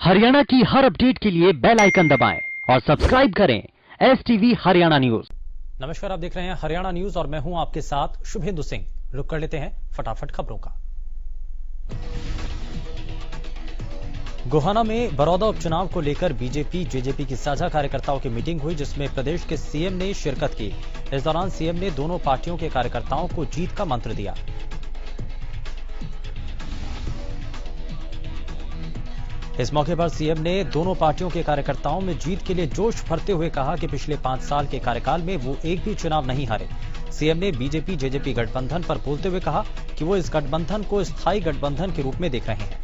हरियाणा की हर अपडेट के लिए बेल आइकन दबाएं और सब्सक्राइब करें STV हरियाणा न्यूज। नमस्कार, आप देख रहे हैं हरियाणा न्यूज और मैं हूं आपके साथ शुभेंदु सिंह। रुक कर लेते हैं फटाफट खबरों का। गोहाना में बरौदा उपचुनाव को लेकर बीजेपी जेजेपी की साझा कार्यकर्ताओं की मीटिंग हुई, जिसमें प्रदेश के सीएम ने शिरकत की। इस दौरान सीएम ने दोनों पार्टियों के कार्यकर्ताओं को जीत का मंत्र दिया। इस मौके पर सीएम ने दोनों पार्टियों के कार्यकर्ताओं में जीत के लिए जोश भरते हुए कहा कि पिछले 5 साल के कार्यकाल में वो एक भी चुनाव नहीं हारे। सीएम ने बीजेपी जेजेपी गठबंधन पर बोलते हुए कहा कि वो इस गठबंधन को स्थायी गठबंधन के रूप में देख रहे हैं।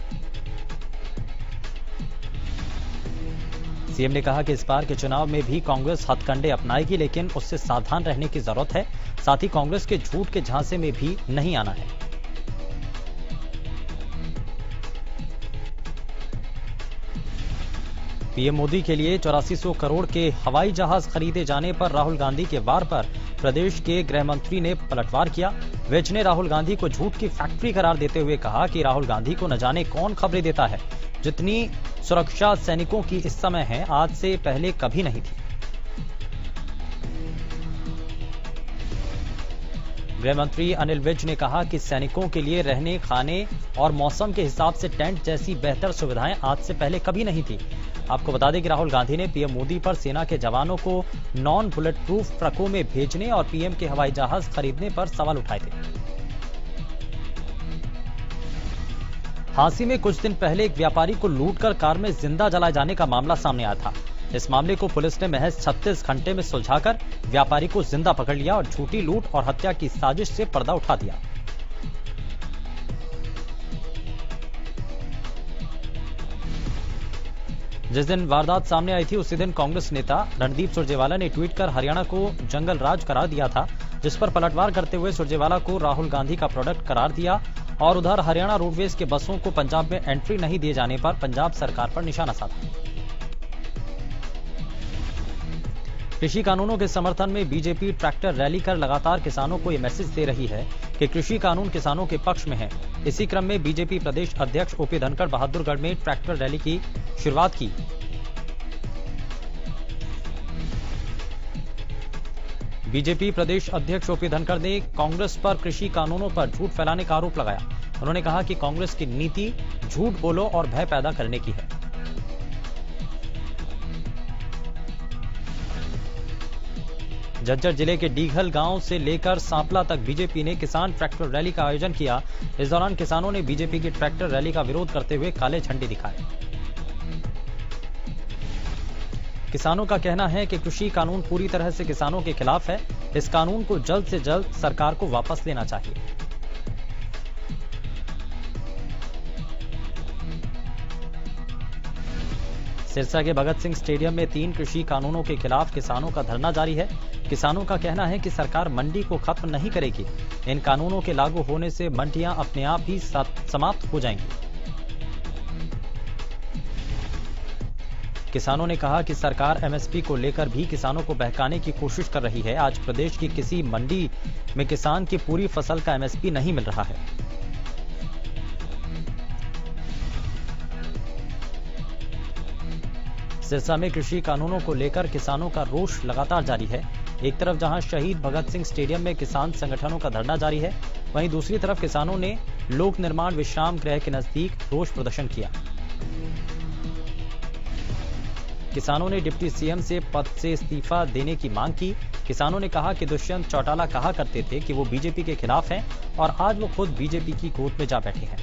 सीएम ने कहा कि इस बार के चुनाव में भी कांग्रेस हथकंडे अपनाएगी, लेकिन उससे सावधान रहने की जरूरत है। साथ ही कांग्रेस के झूठ के झांसे में भी नहीं आना है। पीएम मोदी के लिए 8400 करोड़ के हवाई जहाज खरीदे जाने पर राहुल गांधी के वार पर प्रदेश के गृह मंत्री ने पलटवार किया। विज ने राहुल गांधी को झूठ की फैक्ट्री करार देते हुए कहा कि राहुल गांधी को न जाने कौन खबरें देता है। जितनी सुरक्षा सैनिकों की इस समय है, आज से पहले कभी नहीं थी। गृह मंत्री अनिल विज ने कहा कि सैनिकों के लिए रहने, खाने और मौसम के हिसाब से टेंट जैसी बेहतर सुविधाएं आज से पहले कभी नहीं थी। आपको बता दें कि राहुल गांधी ने पीएम मोदी पर सेना के जवानों को नॉन बुलेट प्रूफ ट्रकों में भेजने और पीएम के हवाई जहाज खरीदने पर सवाल उठाए थे। हांसी में कुछ दिन पहले एक व्यापारी को लूटकर कार में जिंदा जलाए जाने का मामला सामने आया था। इस मामले को पुलिस ने महज 36 घंटे में सुलझाकर व्यापारी को जिंदा पकड़ लिया और झूठी लूट और हत्या की साजिश से पर्दा उठा दिया। जिस दिन वारदात सामने आई थी, उसी दिन कांग्रेस नेता रणदीप सुरजेवाला ने ट्वीट कर हरियाणा को जंगल राज करार दिया था, जिस पर पलटवार करते हुए सुरजेवाला को राहुल गांधी का प्रोडक्ट करार दिया और उधर हरियाणा रोडवेज के बसों को पंजाब में एंट्री नहीं दिए जाने पर पंजाब सरकार पर निशाना साधा। कृषि कानूनों के समर्थन में बीजेपी ट्रैक्टर रैली कर लगातार किसानों को यह मैसेज दे रही है कि कृषि कानून किसानों के पक्ष में है। इसी क्रम में बीजेपी प्रदेश अध्यक्ष ओपी धनखड़ बहादुरगढ़ में ट्रैक्टर रैली की शुरुआत की। बीजेपी प्रदेश अध्यक्ष ओपी धनखड़ ने कांग्रेस पर कृषि कानूनों पर झूठ फैलाने का आरोप लगाया। उन्होंने कहा कि कांग्रेस की नीति झूठ बोलो और भय पैदा करने की है। झज्जर जिले के डीघल गांव से लेकर सांपला तक बीजेपी ने किसान ट्रैक्टर रैली का आयोजन किया। इस दौरान किसानों ने बीजेपी की ट्रैक्टर रैली का विरोध करते हुए काले झंडे दिखाए। किसानों का कहना है कि कृषि कानून पूरी तरह से किसानों के खिलाफ है। इस कानून को जल्द से जल्द सरकार को वापस लेना चाहिए। सिरसा के भगत सिंह स्टेडियम में 3 कृषि कानूनों के खिलाफ किसानों का धरना जारी है। किसानों का कहना है कि सरकार मंडी को खत्म नहीं करेगी। इन कानूनों के लागू होने से मंडियां अपने आप ही समाप्त हो जाएंगी। किसानों ने कहा कि सरकार एमएसपी को लेकर भी किसानों को बहकाने की कोशिश कर रही है। आज प्रदेश की किसी मंडी में किसान की पूरी फसल का एमएसपी नहीं मिल रहा है। सिरसा में कृषि कानूनों को लेकर किसानों का रोष लगातार जारी है। एक तरफ जहां शहीद भगत सिंह स्टेडियम में किसान संगठनों का धरना जारी है, वहीं दूसरी तरफ किसानों ने लोक निर्माण विश्राम गृह के नजदीक रोष प्रदर्शन किया। किसानों ने डिप्टी सीएम से पद से इस्तीफा देने की मांग की। किसानों ने कहा कि दुष्यंत चौटाला कहा करते थे कि वो बीजेपी के खिलाफ हैं और आज वो खुद बीजेपी की गोद में जा बैठे हैं।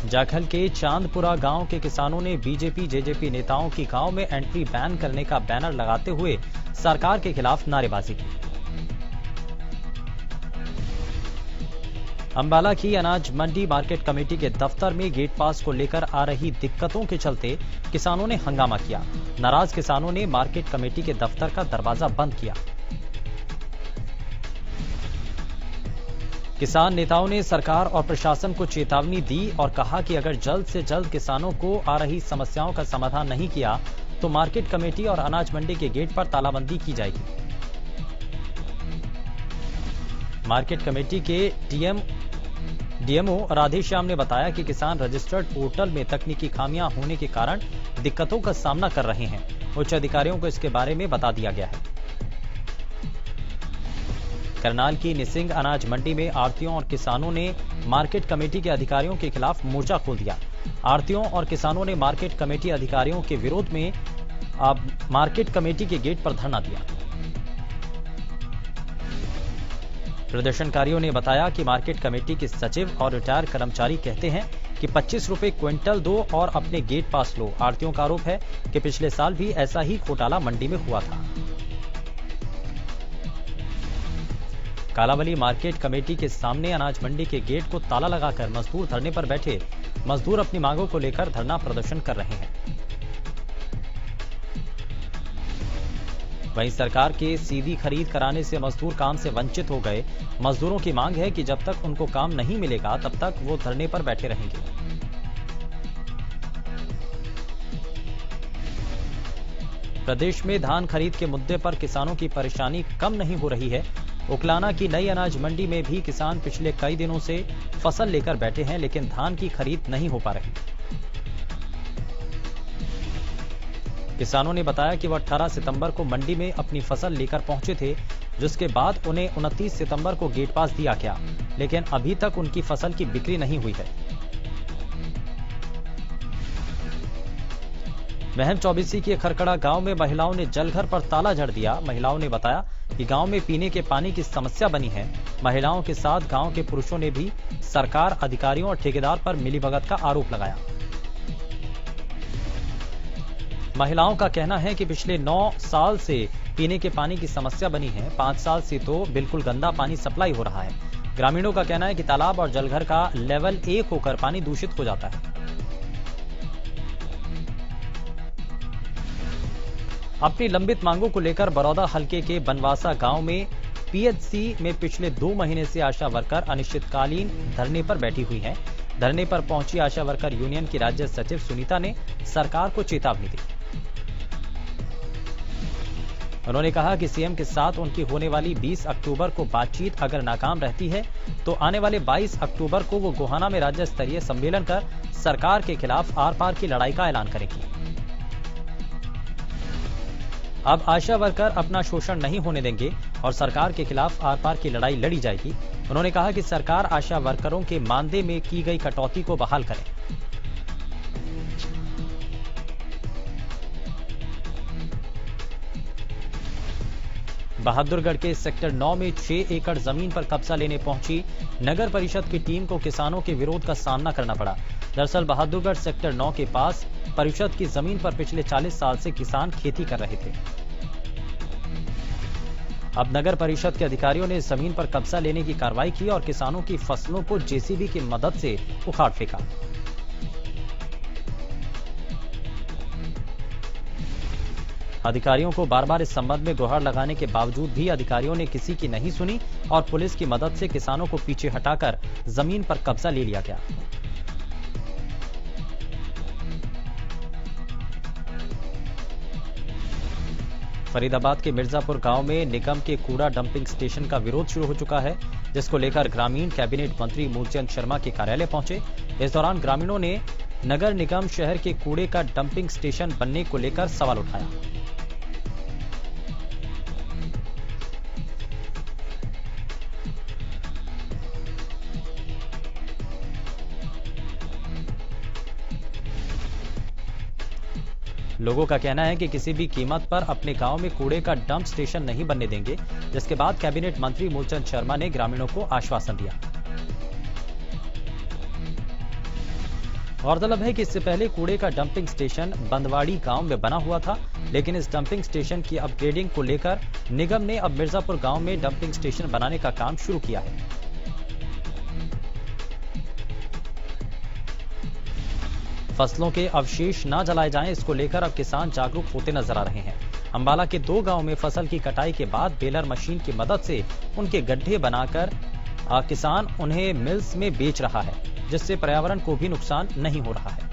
जाखल के चांदपुरा गांव के किसानों ने बीजेपी जेजेपी नेताओं की गांव में एंट्री बैन करने का बैनर लगाते हुए सरकार के खिलाफ नारेबाजी की। अंबाला की अनाज मंडी मार्केट कमेटी के दफ्तर में गेट पास को लेकर आ रही दिक्कतों के चलते किसानों ने हंगामा किया। नाराज किसानों ने मार्केट कमेटी के दफ्तर का दरवाजा बंद किया। किसान नेताओं ने सरकार और प्रशासन को चेतावनी दी और कहा कि अगर जल्द से जल्द किसानों को आ रही समस्याओं का समाधान नहीं किया तो मार्केट कमेटी और अनाज मंडी के गेट पर तालाबंदी की जाएगी। मार्केट कमेटी के डीएम डीएमओ राधेश्याम ने बताया कि किसान रजिस्टर्ड पोर्टल में तकनीकी खामियां होने के कारण दिक्कतों का सामना कर रहे हैं। उच्च अधिकारियों को इसके बारे में बता दिया गया है। करनाल की निसिंग अनाज मंडी में आढ़तियों और किसानों ने मार्केट कमेटी के अधिकारियों के खिलाफ मोर्चा खोल दिया। आढ़तियों और किसानों ने मार्केट कमेटी अधिकारियों के विरोध में मार्केट कमेटी के गेट पर धरना दिया। प्रदर्शनकारियों ने बताया कि मार्केट कमेटी के सचिव और रिटायर कर्मचारी कहते हैं कि 25 रुपए क्विंटल दो और अपने गेट पास लो। आढ़तियों का आरोप है कि पिछले साल भी ऐसा ही घोटाला मंडी में हुआ था। कालावली मार्केट कमेटी के सामने अनाज मंडी के गेट को ताला लगाकर मजदूर धरने पर बैठे। मजदूर अपनी मांगों को लेकर धरना प्रदर्शन कर रहे हैं। वहीं सरकार के सीधी खरीद कराने से मजदूर काम से वंचित हो गए। मजदूरों की मांग है कि जब तक उनको काम नहीं मिलेगा तब तक वो धरने पर बैठे रहेंगे। प्रदेश में धान खरीद के मुद्दे पर किसानों की परेशानी कम नहीं हो रही है। उकलाना की नई अनाज मंडी में भी किसान पिछले कई दिनों से फसल लेकर बैठे हैं, लेकिन धान की खरीद नहीं हो पा रही। किसानों ने बताया कि वह 18 सितंबर को मंडी में अपनी फसल लेकर पहुंचे थे, जिसके बाद उन्हें 29 सितंबर को गेट पास दिया गया, लेकिन अभी तक उनकी फसल की बिक्री नहीं हुई है। महम चौबीसी के खरकड़ा गांव में महिलाओं ने जलघर पर ताला जड़ दिया। महिलाओं ने बताया कि गांव में पीने के पानी की समस्या बनी है। महिलाओं के साथ गांव के पुरुषों ने भी सरकार, अधिकारियों और ठेकेदार पर मिलीभगत का आरोप लगाया। महिलाओं का कहना है कि पिछले 9 साल से पीने के पानी की समस्या बनी है। 5 साल से तो बिल्कुल गंदा पानी सप्लाई हो रहा है। ग्रामीणों का कहना है कि तालाब और जलघर का लेवल 1 होकर पानी दूषित हो जाता है। अपनी लंबित मांगों को लेकर बरौदा हलके के बनवासा गांव में पीएचसी में पिछले 2 महीने से आशा वर्कर अनिश्चितकालीन धरने पर बैठी हुई हैं। धरने पर पहुंची आशा वर्कर यूनियन की राज्य सचिव सुनीता ने सरकार को चेतावनी दी। उन्होंने कहा कि सीएम के साथ उनकी होने वाली 20 अक्टूबर को बातचीत अगर नाकाम रहती है तो आने वाले 22 अक्टूबर को वो गोहाना में राज्य स्तरीय सम्मेलन कर सरकार के खिलाफ आर पार की लड़ाई का ऐलान करेगी। अब आशा वर्कर अपना शोषण नहीं होने देंगे और सरकार के खिलाफ आर पार की लड़ाई लड़ी जाएगी। उन्होंने कहा कि सरकार आशा वर्करों के मानदेय में की गई कटौती को बहाल करे। बहादुरगढ़ के सेक्टर 9 में 6 एकड़ जमीन पर कब्जा लेने पहुंची नगर परिषद की टीम को किसानों के विरोध का सामना करना पड़ा। दरअसल बहादुरगढ़ सेक्टर 9 के पास परिषद की जमीन पर पिछले 40 साल से किसान खेती कर रहे थे। अब नगर परिषद के अधिकारियों ने जमीन पर कब्जा लेने की कार्रवाई की और किसानों की फसलों को जेसीबी की मदद से उखाड़ फेंका। अधिकारियों को बार बार इस संबंध में गुहार लगाने के बावजूद भी अधिकारियों ने किसी की नहीं सुनी और पुलिस की मदद से किसानों को पीछे हटाकर जमीन पर कब्जा ले लिया गया। फरीदाबाद के मिर्जापुर गांव में निगम के कूड़ा डंपिंग स्टेशन का विरोध शुरू हो चुका है, जिसको लेकर ग्रामीण कैबिनेट मंत्री मूलचंद शर्मा के कार्यालय पहुंचे। इस दौरान ग्रामीणों ने नगर निगम शहर के कूड़े का डंपिंग स्टेशन बनने को लेकर सवाल उठाया। लोगों का कहना है कि किसी भी कीमत पर अपने गांव में कूड़े का डंप स्टेशन नहीं बनने देंगे, जिसके बाद कैबिनेट मंत्री मूलचंद शर्मा ने ग्रामीणों को आश्वासन दिया। गौरतलब है कि इससे पहले कूड़े का डंपिंग स्टेशन बंदवाड़ी गांव में बना हुआ था, लेकिन इस डंपिंग स्टेशन की अपग्रेडिंग को लेकर निगम ने अब मिर्जापुर गांव में डंपिंग स्टेशन बनाने का काम शुरू किया है। फसलों के अवशेष न जलाए जाएं, इसको लेकर अब किसान जागरूक होते नजर आ रहे हैं। अंबाला के 2 गांव में फसल की कटाई के बाद बेलर मशीन की मदद से उनके गड्ढे बनाकर किसान उन्हें मिल्स में बेच रहा है, जिससे पर्यावरण को भी नुकसान नहीं हो रहा है।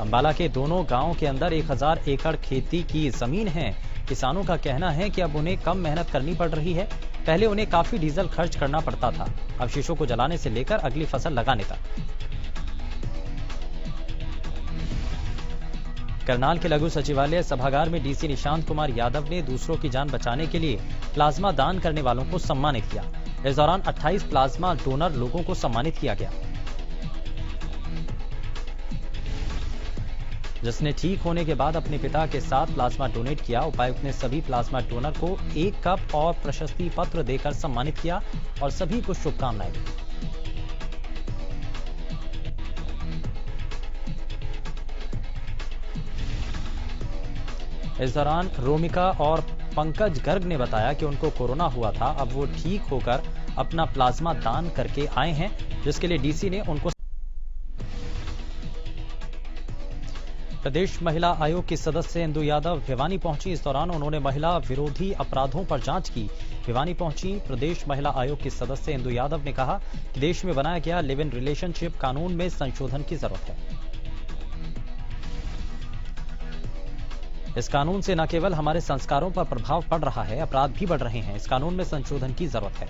अंबाला के दोनों गांवों के अंदर 1000 एकड़ खेती की जमीन है। किसानों का कहना है कि अब उन्हें कम मेहनत करनी पड़ रही है। पहले उन्हें काफी डीजल खर्च करना पड़ता था, अवशेषों को जलाने से लेकर अगली फसल लगाने तक। करनाल के लघु सचिवालय सभागार में डीसी निशांत कुमार यादव ने दूसरों की जान बचाने के लिए प्लाज्मा दान करने वालों को सम्मानित किया। इस दौरान 28 प्लाज्मा डोनर लोगों को सम्मानित किया गया, जिसने ठीक होने के बाद अपने पिता के साथ प्लाज्मा डोनेट किया। उपायुक्त ने सभी प्लाज्मा डोनर को 1 कप और प्रशस्ति पत्र देकर सम्मानित किया और सभी को शुभकामनाएं दी। इस दौरान रोमिका और पंकज गर्ग ने बताया कि उनको कोरोना हुआ था, अब वो ठीक होकर अपना प्लाज्मा दान करके आए हैं, जिसके लिए डीसी ने उनको। प्रदेश महिला आयोग की सदस्य इंदु यादव भिवानी पहुंची। इस दौरान उन्होंने महिला विरोधी अपराधों पर जांच की। भिवानी पहुंची प्रदेश महिला आयोग की सदस्य इंदु यादव ने कहा कि देश में बनाया गया लिव इन रिलेशनशिप कानून में संशोधन की जरूरत है। इस कानून से न केवल हमारे संस्कारों पर प्रभाव पड़ रहा है, अपराध भी बढ़ रहे हैं। इस कानून में संशोधन की जरूरत है।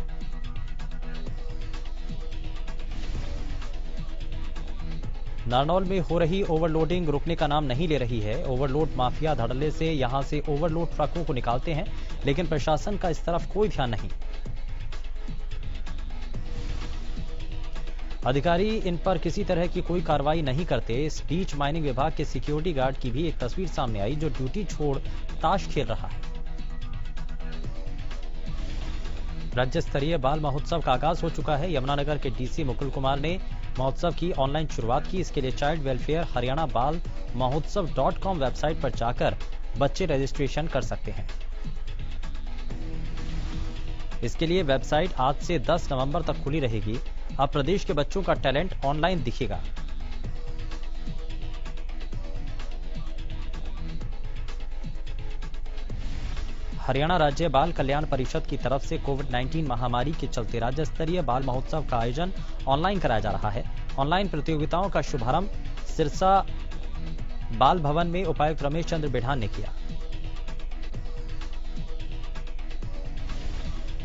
नारनौल में हो रही ओवरलोडिंग रुकने का नाम नहीं ले रही है। ओवरलोड माफिया धड़ल्ले से यहां से ओवरलोड ट्रकों को निकालते हैं, लेकिन प्रशासन का इस तरफ कोई ध्यान नहीं। अधिकारी इन पर किसी तरह की कोई कार्रवाई नहीं करते। इस बीच माइनिंग विभाग के सिक्योरिटी गार्ड की भी एक तस्वीर सामने आई, जो ड्यूटी छोड़ ताश खेल रहा है। राज्य स्तरीय बाल महोत्सव का आगाज हो चुका है। यमुनानगर के डीसी मुकुल कुमार ने महोत्सव की ऑनलाइन शुरुआत की। इसके लिए चाइल्ड वेलफेयर हरियाणा बाल महोत्सव.com वेबसाइट पर जाकर बच्चे रजिस्ट्रेशन कर सकते हैं। इसके लिए वेबसाइट आज से 10 नवंबर तक खुली रहेगी। अब प्रदेश के बच्चों का टैलेंट ऑनलाइन दिखेगा। हरियाणा राज्य बाल कल्याण परिषद की तरफ से कोविड-19 महामारी के चलते राज्य स्तरीय बाल महोत्सव का आयोजन ऑनलाइन कराया जा रहा है। ऑनलाइन प्रतियोगिताओं का शुभारंभ सिरसा बाल भवन में उपायुक्त रमेश चंद्र बिढ़ान ने किया।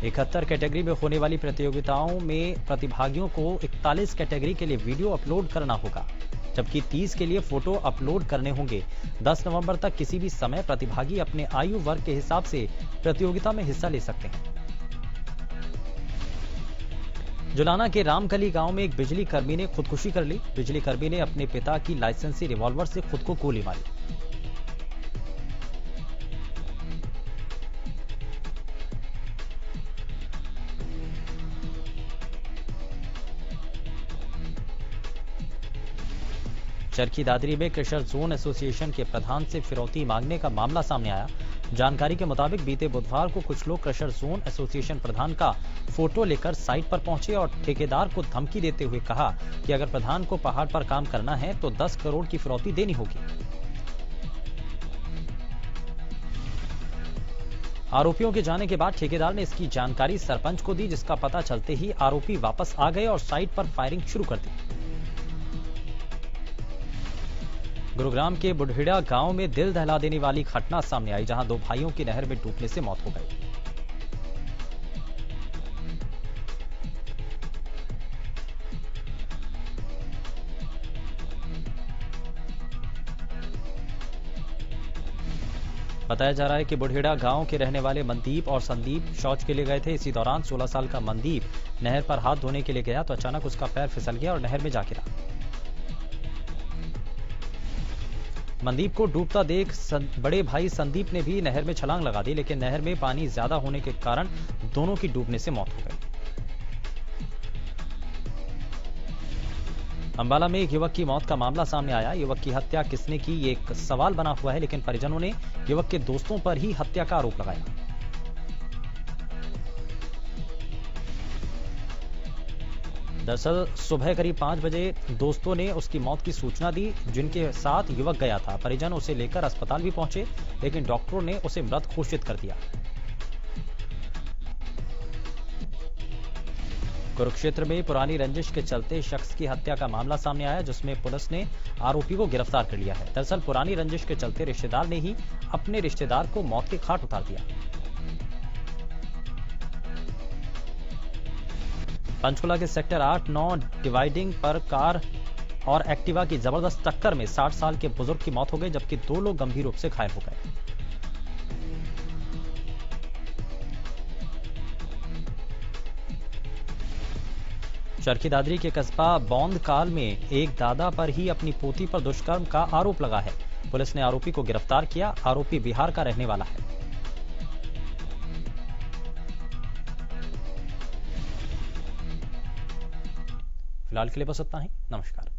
71 कैटेगरी में होने वाली प्रतियोगिताओं में प्रतिभागियों को 41 कैटेगरी के लिए वीडियो अपलोड करना होगा, जबकि 30 के लिए फोटो अपलोड करने होंगे। 10 नवंबर तक किसी भी समय प्रतिभागी अपने आयु वर्ग के हिसाब से प्रतियोगिता में हिस्सा ले सकते हैं। जुलाना के रामकली गांव में एक बिजली कर्मी ने खुदकुशी कर ली। बिजली कर्मी ने अपने पिता की लाइसेंसी रिवॉल्वर से खुद को गोली मारी। चरखी दादरी में कृषर जोन एसोसिएशन के प्रधान से फिरौती मांगने का मामला सामने आया। जानकारी के मुताबिक बीते बुधवार को कुछ लोग कृषर जोन एसोसिएशन प्रधान का फोटो लेकर साइट पर पहुंचे और ठेकेदार को धमकी देते हुए कहा कि अगर प्रधान को पहाड़ पर काम करना है तो 10 करोड़ की फिरौती देनी होगी। आरोपियों के जाने के बाद ठेकेदार ने इसकी जानकारी सरपंच को दी, जिसका पता चलते ही आरोपी वापस आ गए और साइट पर फायरिंग शुरू कर दी। गुरुग्राम के बुढ़िड़ा गांव में दिल दहला देने वाली घटना सामने आई, जहां 2 भाइयों की नहर में डूबने से मौत हो गई। बताया जा रहा है कि बुढ़िड़ा गांव के रहने वाले मनदीप और संदीप शौच के लिए गए थे। इसी दौरान 16 साल का मनदीप नहर पर हाथ धोने के लिए गया तो अचानक उसका पैर फिसल गया और नहर में जा गिरा। मनदीप को डूबता देख बड़े भाई संदीप ने भी नहर में छलांग लगा दी, लेकिन नहर में पानी ज्यादा होने के कारण दोनों की डूबने से मौत हो गई। अंबाला में एक युवक की मौत का मामला सामने आया। युवक की हत्या किसने की, ये एक सवाल बना हुआ है, लेकिन परिजनों ने युवक के दोस्तों पर ही हत्या का आरोप लगाया। दरअसल सुबह करीब 5 बजे दोस्तों ने उसकी मौत की सूचना दी, जिनके साथ युवक गया था। परिजन उसे लेकर अस्पताल भी पहुंचे, लेकिन डॉक्टरों ने उसे मृत घोषित कर दिया। कुरुक्षेत्र में पुरानी रंजिश के चलते शख्स की हत्या का मामला सामने आया, जिसमें पुलिस ने आरोपी को गिरफ्तार कर लिया है। दरअसल पुरानी रंजिश के चलते रिश्तेदार ने ही अपने रिश्तेदार को मौत के घाट उतार दिया। पंचकुला के सेक्टर 8-9 डिवाइडिंग पर कार और एक्टिवा की जबरदस्त टक्कर में 60 साल के बुजुर्ग की मौत हो गई, जबकि 2 लोग गंभीर रूप से घायल हो गए। चरखी दादरी के कस्बा बौंदकाल में एक दादा पर ही अपनी पोती पर दुष्कर्म का आरोप लगा है। पुलिस ने आरोपी को गिरफ्तार किया। आरोपी बिहार का रहने वाला है। फिलहाल के लिए बस इतना ही। नमस्कार।